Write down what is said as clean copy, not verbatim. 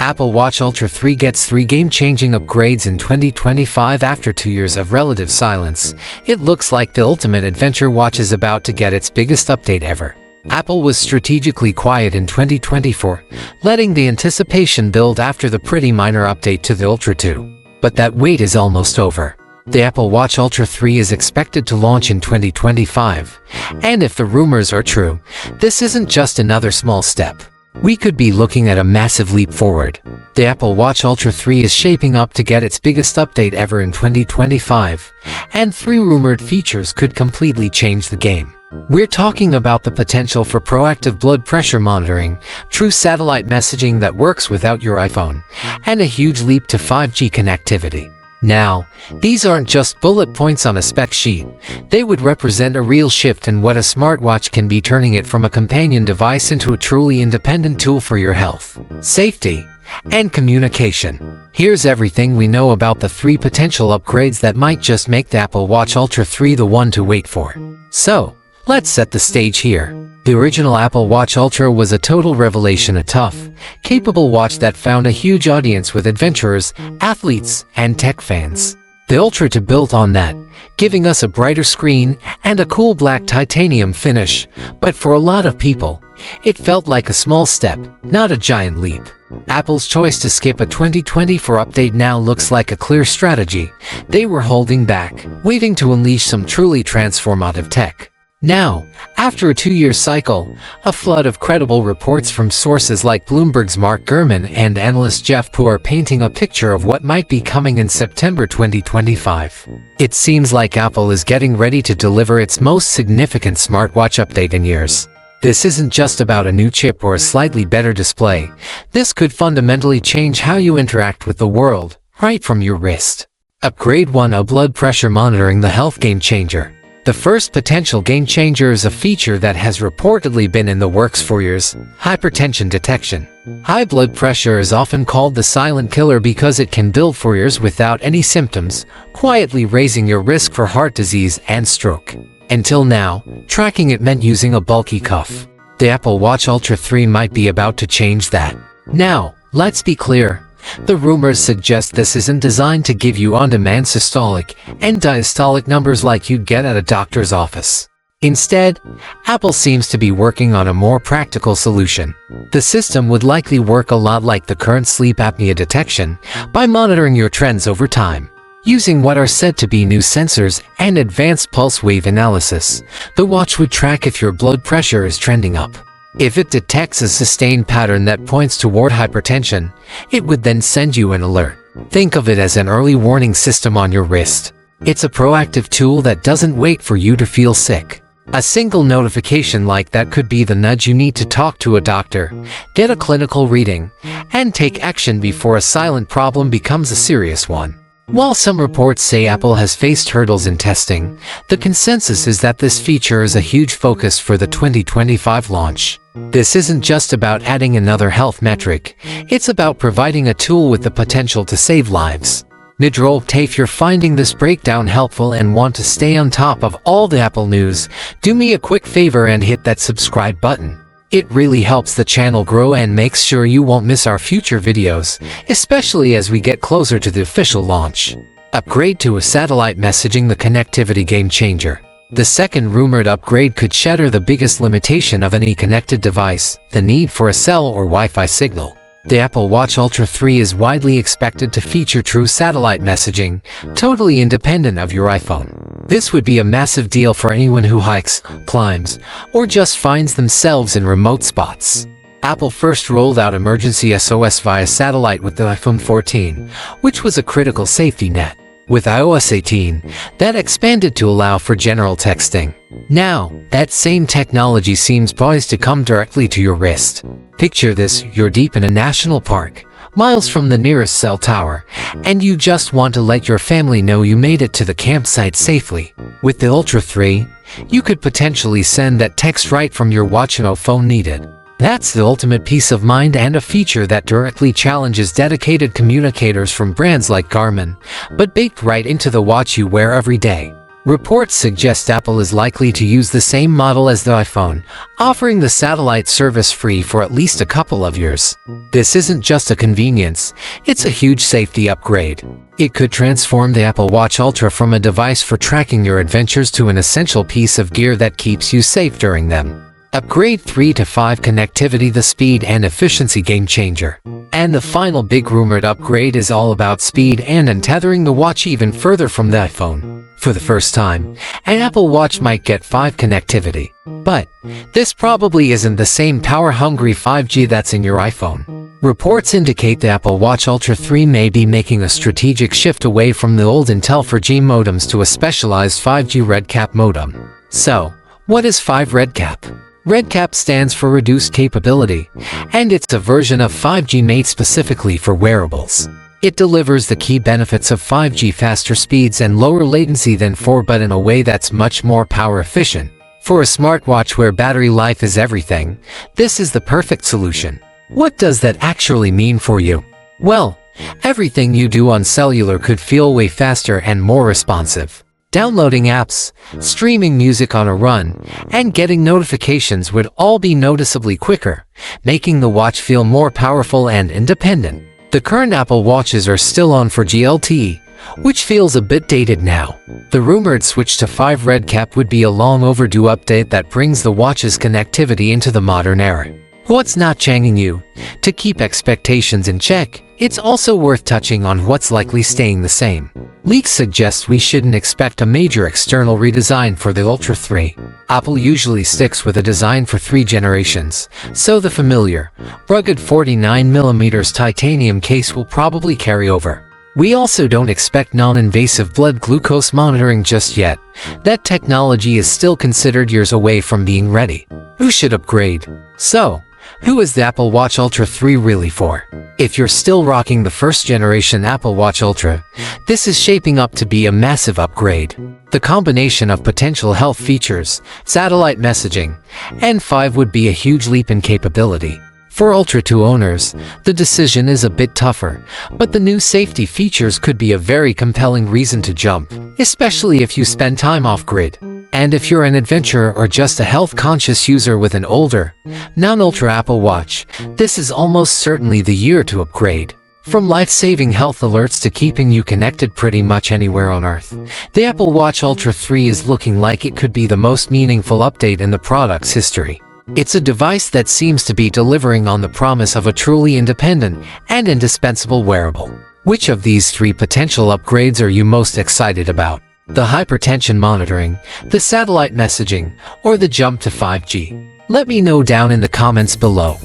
Apple Watch Ultra 3 gets 3 game-changing upgrades in 2025 after 2 years of relative silence. It looks like the ultimate adventure watch is about to get its biggest update ever. Apple was strategically quiet in 2024, letting the anticipation build after the pretty minor update to the Ultra 2. But that wait is almost over. The Apple Watch Ultra 3 is expected to launch in 2025, and if the rumors are true, this isn't just another small step. We could be looking at a massive leap forward. The Apple Watch Ultra 3 is shaping up to get its biggest update ever in 2025, and 3 rumored features could completely change the game. We're talking about the potential for proactive blood pressure monitoring, true satellite messaging that works without your iPhone, and a huge leap to 5G connectivity. Now, these aren't just bullet points on a spec sheet. They would represent a real shift in what a smartwatch can be, turning it from a companion device into a truly independent tool for your health, safety, and communication. Here's everything we know about the 3 potential upgrades that might just make the Apple Watch Ultra 3 the one to wait for. So, let's set the stage here. The original Apple Watch Ultra was a total revelation, a tough, capable watch that found a huge audience with adventurers, athletes, and tech fans. The Ultra 2 built on that, giving us a brighter screen and a cool black titanium finish, but for a lot of people, it felt like a small step, not a giant leap. Apple's choice to skip a 2024 update now looks like a clear strategy. They were holding back, waiting to unleash some truly transformative tech. Now, after a 2-year cycle, a flood of credible reports from sources like Bloomberg's Mark Gurman and analyst Jeff Pu are painting a picture of what might be coming in September 2025. It seems like Apple is getting ready to deliver its most significant smartwatch update in years. This isn't just about a new chip or a slightly better display. This could fundamentally change how you interact with the world, right from your wrist. Upgrade 1: a blood pressure monitoring, the health game changer. The first potential game-changer is a feature that has reportedly been in the works for years: hypertension detection. High blood pressure is often called the silent killer because it can build for years without any symptoms, quietly raising your risk for heart disease and stroke. Until now, tracking it meant using a bulky cuff. The Apple Watch Ultra 3 might be about to change that. Now, let's be clear. The rumors suggest this isn't designed to give you on-demand systolic and diastolic numbers like you'd get at a doctor's office. Instead, Apple seems to be working on a more practical solution. The system would likely work a lot like the current sleep apnea detection, by monitoring your trends over time. Using what are said to be new sensors and advanced pulse wave analysis, the watch would track if your blood pressure is trending up. If it detects a sustained pattern that points toward hypertension, it would then send you an alert. Think of it as an early warning system on your wrist. It's a proactive tool that doesn't wait for you to feel sick. A single notification like that could be the nudge you need to talk to a doctor, get a clinical reading, and take action before a silent problem becomes a serious one. While some reports say Apple has faced hurdles in testing, the consensus is that this feature is a huge focus for the 2025 launch. This isn't just about adding another health metric, it's about providing a tool with the potential to save lives. If you're finding this breakdown helpful and want to stay on top of all the Apple news, do me a quick favor and hit that subscribe button. It really helps the channel grow and makes sure you won't miss our future videos, especially as we get closer to the official launch. Upgrade to a satellite messaging, the connectivity game changer. The second rumored upgrade could shatter the biggest limitation of any connected device, the need for a cell or Wi-Fi signal. The Apple Watch Ultra 3 is widely expected to feature true satellite messaging, totally independent of your iPhone. This would be a massive deal for anyone who hikes, climbs, or just finds themselves in remote spots. Apple first rolled out emergency SOS via satellite with the iPhone 14, which was a critical safety net. With iOS 18, that expanded to allow for general texting. Now, that same technology seems poised to come directly to your wrist. Picture this: you're deep in a national park, miles from the nearest cell tower, and you just want to let your family know you made it to the campsite safely. With the Ultra 3, you could potentially send that text right from your watch, no phone needed. That's the ultimate peace of mind and a feature that directly challenges dedicated communicators from brands like Garmin, but baked right into the watch you wear every day. Reports suggest Apple is likely to use the same model as the iPhone, offering the satellite service free for at least a couple of years. This isn't just a convenience, it's a huge safety upgrade. It could transform the Apple Watch Ultra from a device for tracking your adventures to an essential piece of gear that keeps you safe during them. Upgrade 3 to 5 connectivity, the speed and efficiency game changer. And the final big rumored upgrade is all about speed and untethering the watch even further from the iPhone. For the first time, an Apple Watch might get 5 connectivity. But this probably isn't the same power-hungry 5G that's in your iPhone. Reports indicate the Apple Watch Ultra 3 may be making a strategic shift away from the old Intel 4G modems to a specialized 5G RedCap modem. So, what is 5 RedCap? RedCap stands for Reduced Capability, and it's a version of 5G made specifically for wearables. It delivers the key benefits of 5G: faster speeds and lower latency than 4, but in a way that's much more power efficient. For a smartwatch where battery life is everything, this is the perfect solution. What does that actually mean for you? Well, everything you do on cellular could feel way faster and more responsive. Downloading apps, streaming music on a run, and getting notifications would all be noticeably quicker, making the watch feel more powerful and independent. The current Apple Watches are still on 4G LTE, which feels a bit dated now. The rumored switch to 5 RedCap would be a long overdue update that brings the watch's connectivity into the modern era. What's not changing you? To keep expectations in check, it's also worth touching on what's likely staying the same. Leaks suggest we shouldn't expect a major external redesign for the Ultra 3. Apple usually sticks with a design for 3 generations, so the familiar, rugged 49mm titanium case will probably carry over. We also don't expect non-invasive blood glucose monitoring just yet. That technology is still considered years away from being ready. Who should upgrade? So, who is the Apple Watch Ultra 3 really for? If you're still rocking the first generation Apple Watch Ultra, this is shaping up to be a massive upgrade. The combination of potential health features, satellite messaging, and 5 would be a huge leap in capability. For Ultra 2 owners, the decision is a bit tougher, but the new safety features could be a very compelling reason to jump, especially if you spend time off-grid. And if you're an adventurer or just a health-conscious user with an older, non-Ultra Apple Watch, this is almost certainly the year to upgrade. From life-saving health alerts to keeping you connected pretty much anywhere on Earth, the Apple Watch Ultra 3 is looking like it could be the most meaningful update in the product's history. It's a device that seems to be delivering on the promise of a truly independent and indispensable wearable. Which of these 3 potential upgrades are you most excited about? The hypertension monitoring, the satellite messaging, or the jump to 5G? Let me know down in the comments below.